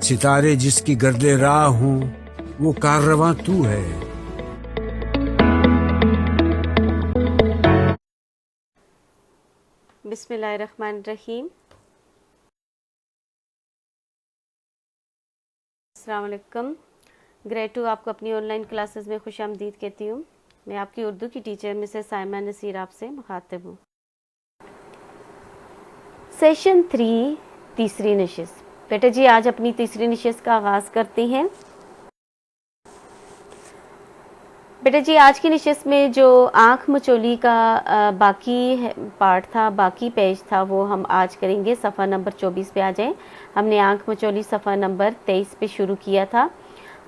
ستارے جس کی گرد راہ ہوں وہ کاررواں تو ہے. بسم اللہ الرحمن الرحیم. السلام علیکم. گریڈ 2 آپ کو اپنی آن لائن کلاسز میں خوش آمدید کہتی ہوں. میں آپ کی اردو کی ٹیچر مسز سائمہ نصیر آپ سے مخاطب ہوں. سیشن 3 تیسری نشست. بیٹا جی آج اپنی تیسری نشست کا آغاز کرتے ہیں. بیٹا جی آج کی نشست میں جو آنکھ مچولی کا باقی پارٹ تھا، باقی پیج تھا، وہ ہم آج کریں گے. صفحہ نمبر 24 پہ آ جائیں. ہم نے آنکھ مچولی صفحہ نمبر 23 پہ شروع کیا تھا.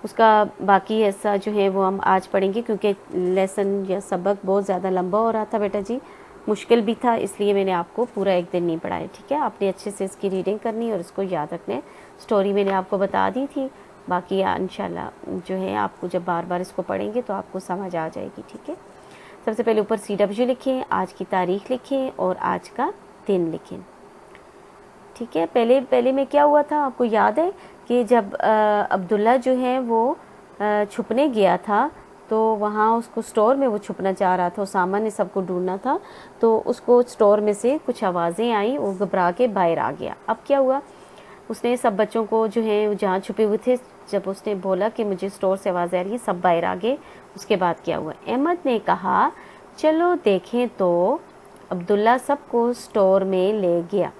اس کا باقی حصہ جو ہے وہ ہم آج پڑھیں گے کیونکہ لیسن یا سبق بہت زیادہ لمبا ہو رہا تھا بیٹا جی، مشکل بھی تھا، اس لیے میں نے آپ کو پورا ایک دن نہیں پڑھایا. ٹھیک ہے، آپ نے اچھے سے اس کی ریڈنگ کرنی اور اس کو یاد رکھنے. سٹوری میں نے آپ کو بتا دی تھی، باقی انشاءاللہ جو ہے آپ کو جب بار بار اس کو پڑھیں گے تو آپ کو سمجھ آ جائے گی. ٹھیک ہے، سب سے پہلے اوپر CW لکھیں، آج کی تاریخ لکھیں اور آج کا دن لکھیں. ٹھیک ہے، پہلے میں کیا ہوا تھا آپ کو یاد ہے کہ جب عبداللہ جو ہے وہ چھپنے گیا تھا تو وہاں اس کو سٹور میں وہ چھپنا چاہ رہا تھا، اسامہ نے سب کو ڈھونڈنا تھا تو اس کو سٹور میں سے کچھ آوازیں آئیں، وہ گھبرا کے باہر آ گیا. اب کیا ہوا، اس نے سب بچوں کو جو ہے جہاں چھپے ہوئے تھے، جب اس نے بولا کہ مجھے سٹور سے آواز آ رہی ہے، سب باہر آ گئے. اس کے بعد کیا ہوا، احمد نے کہا چلو دیکھیں تو عبداللہ سب کو سٹور میں لے گیا.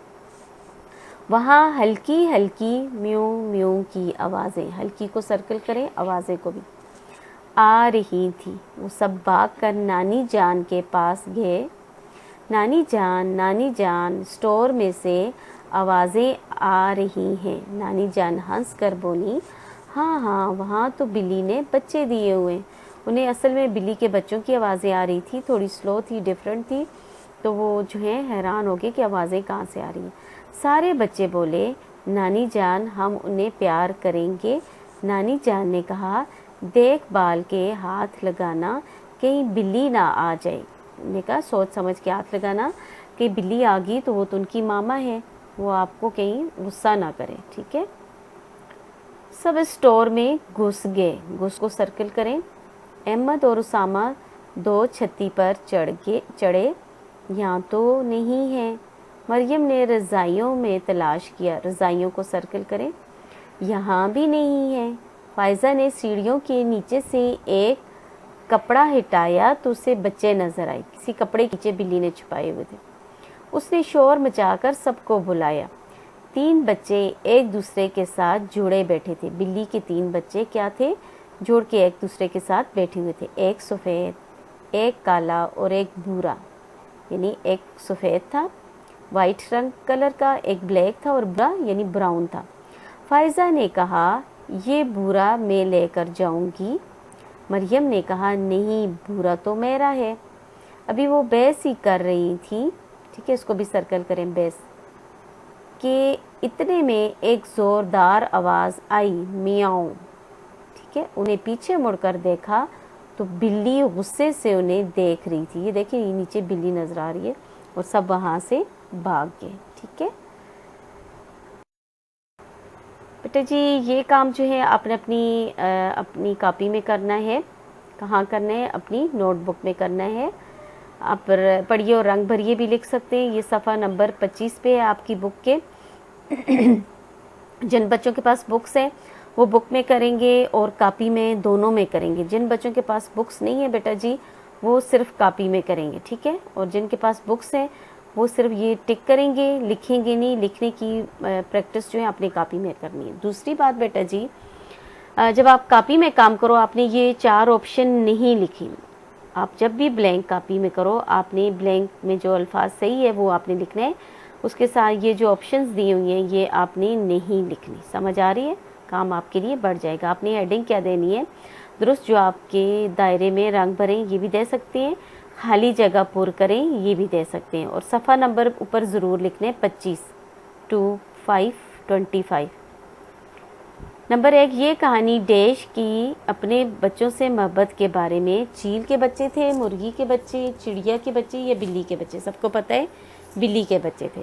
وہاں ہلکی ہلکی میو میو کی آوازیں، ہلکی کو سرکل کریں، آوازیں کو بھی، آ رہی تھی. وہ سب بھاگ کر نانی جان کے پاس گئے. نانی جان سٹور میں سے آوازیں آ رہی ہیں. نانی جان ہنس کر بولی ہاں وہاں تو بلی نے بچے دیے ہوئے. انہیں اصل میں بلی کے بچوں کی آوازیں آ رہی تھی، تھوڑی سلو تھی، ڈیفرنٹ تھی، تو وہ جو ہے حیران ہو گئے کہ آوازیں کہاں سے آ رہی ہیں. سارے بچے بولے نانی جان ہم انہیں پیار کریں گے. نانی جان نے کہا دیکھ بھال کے ہاتھ لگانا کہیں بلی نہ آ جائے. نے کہا سوچ سمجھ کے ہاتھ لگانا، کہ بلی آ گئی تو وہ تو ان کی ماما ہے، وہ آپ کو کہیں غصہ نہ کرے. ٹھیک ہے، سب اسٹور میں گھس گئے. گھس کو سرکل کریں. احمد اور اسامہ 2 چھتی پر چڑھے. یہاں تو نہیں ہے. مریم نے رضائیوں میں تلاش کیا. رضائیوں کو سرکل کریں. یہاں بھی نہیں ہے. فائزہ نے سیڑھیوں کے نیچے سے ایک کپڑا ہٹایا تو اسے بچے نظر آئے. کسی کپڑے کے نیچے بلی نے چھپائے ہوئے تھے. اس نے شور مچا کر سب کو بلایا. 3 بچے ایک دوسرے کے ساتھ جڑے بیٹھے تھے. بلی کے 3 بچے کیا تھے، جوڑ کے ایک دوسرے کے ساتھ بیٹھے ہوئے تھے. ایک سفید، ایک کالا اور ایک بھورا. یعنی ایک سفید تھا وائٹ رنگ کلر کا، ایک بلیک تھا اور بھورا یعنی براؤن تھا. فائزہ نے کہا یہ بھورا میں لے کر جاؤں گی. مریم نے کہا نہیں، بھورا تو میرا ہے. ابھی وہ بحث ہی کر رہی تھی. ٹھیک ہے، اس کو بھی سرکل کریں، بحث، کہ اتنے میں ایک زوردار آواز آئی، میاؤں. ٹھیک ہے، انہیں پیچھے مڑ کر دیکھا تو بلی غصے سے انہیں دیکھ رہی تھی. یہ دیکھیں یہ نیچے بلی نظر آ رہی ہے اور سب وہاں سے بھاگ گئے. ٹھیک ہے بیٹا جی، یہ کام جو ہے آپ نے اپنی کاپی میں کرنا ہے. کہاں کرنا ہے؟ اپنی نوٹ بک میں کرنا ہے. آپ پڑھیے اور رنگ بھریے بھی لکھ سکتے ہیں. یہ صفحہ نمبر 25 پہ ہے آپ کی بک کے. جن بچوں کے پاس بکس ہیں وہ بک میں کریں گے اور کاپی میں، دونوں میں کریں گے. جن بچوں کے پاس بکس نہیں ہیں بیٹا جی وہ صرف کاپی میں کریں گے. ٹھیک ہے، اور جن کے پاس بکس ہیں وہ صرف یہ ٹک کریں گے، لکھیں گے نہیں. لکھنے کی پریکٹس جو ہے اپنی کاپی میں کرنی ہے. دوسری بات بیٹا جی، جب آپ کاپی میں کام کرو آپ نے یہ 4 آپشن نہیں لکھیں. آپ جب بھی بلینک کاپی میں کرو آپ نے بلینک میں جو الفاظ صحیح ہے وہ آپ نے لکھنا ہے. اس کے ساتھ یہ جو آپشنز دیے ہوئے ہیں یہ آپ نے نہیں لکھنی. سمجھ آ رہی ہے؟ کام آپ کے لیے بڑھ جائے گا. آپ نے ہیڈنگ کیا دینی ہے درست، جو آپ کے دائرے میں رنگ بھریں یہ بھی دے سکتے ہیں، خالی جگہ پر کریں یہ بھی دے سکتے ہیں. اور صفحہ نمبر اوپر ضرور لکھنے 25 2 5 25. نمبر 1، یہ کہانی ڈیش کی اپنے بچوں سے محبت کے بارے میں. چیل کے بچے تھے، مرغی کے بچے، چڑیا کے بچے یا بلی کے بچے؟ سب کو پتہ ہے بلی کے بچے تھے.